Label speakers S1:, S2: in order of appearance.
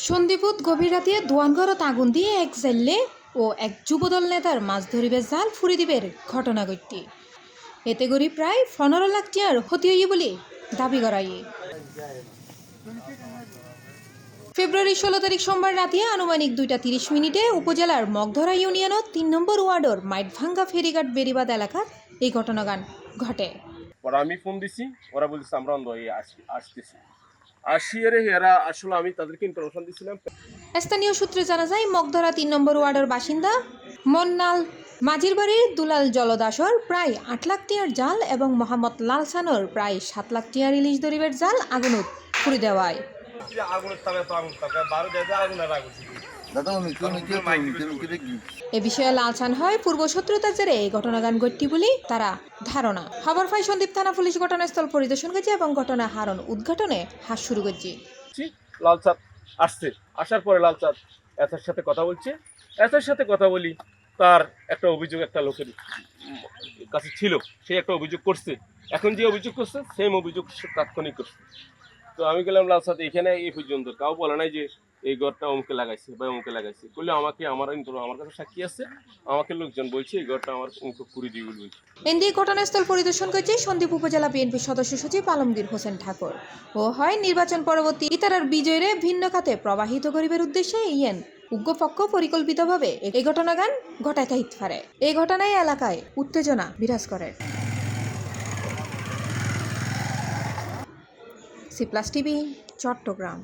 S1: সন্ধিপুত গভীর রাতে দোয়ানঘরত আগুন দিয়ে এক জেলে ও এক যুবদল নেতার মাছ ধরিবে জাল ফুরি দিবের ঘটনা ঘটতি এতে করি প্রায় 15 লাখ টিয়ার ক্ষতি হইয়ে বলে দাবি করাই। ফেব্রুয়ারি 16 তারিখ সোমবার রাতে আনুমানিক 2:30 উপজেলার মগধরা ইউনিয়নত 3 নম্বর ওয়ার্ডর মাইটভাঙ্গা ফেরিঘাট বেরিবাদ এলাকার এই ঘটনাগান ঘটে।
S2: ওরা আমি ফোন দিছি, ওরা বলছে আমরা আসতেছি আসিয়ারে এরা আসলে আমি তাদেরকে ইনফরমেশন দিছিলাম।
S1: স্থানীয় সূত্রে জানা যায় মগধরা 3 নম্বর ওয়ার্ডের বাসিন্দা মন্নাল মাঝির বাড়ির দুলাল জলদাসর প্রায় 8 লাখ টিয়ার জাল এবং মোহাম্মদ লালসানোর প্রায় 7 লাখ টিয়ার ইলিশ দরিবের জাল আগুনত পুড়ি দেওয়ায়। এ বিষয়ে লালসান হয় পূর্ব শত্রুতার জেরে এই ঘটনাগান ঘটটি বলে তারা ধারণা। খবর পায় সন্দীপ থানা পুলিশ ঘটনাস্থল পরিদর্শন করেছে এবং ঘটনা হারণ উদ্ঘাটনে হাত শুরু করেছে।
S2: লালচাঁদ আসছে, আসার পরে লালচাঁদ এটার সাথে কথা বলছে, এটার সাথে কথা বলি তার একটা অভিযোগ একটা লোকের কাছে ছিল, সে একটা অভিযোগ করছে। এখন যে অভিযোগ করছে সেম অভিযোগ সে তাৎক্ষণিক করছে। তো আমি গেলাম লালচাঁদ এখানে এই পর্যন্ত কাউ বলে নাই যে এই ঘরটা অমুকে লাগাইছে বা অমুকে লাগাইছে, বললে আমাকে আমার কাছে সাক্ষী আছে, আমাকে লোকজন বলছে এই ঘরটা আমার অমুকে পুরি দিয়ে বলছে।
S1: এনডিএ ঘটনাস্থল পরিদর্শন করেছে সন্দ্বীপ উপজেলা বিএনপি সদস্য সচিব আলমগীর হোসেন ঠাকুর ও হয় নির্বাচন পরবর্তী ইতারার বিজয়রে ভিন্ন খাতে প্রবাহিত করিবার উদ্দেশ্যে ইয়েন উগ্রপক্ষ পরিকল্পিতভাবে এই ঘটনাগান ঘটায় থাকতে পারে। এই ঘটনায় এলাকায় উত্তেজনা বিরাজ করে। C plus TV, Chittagong.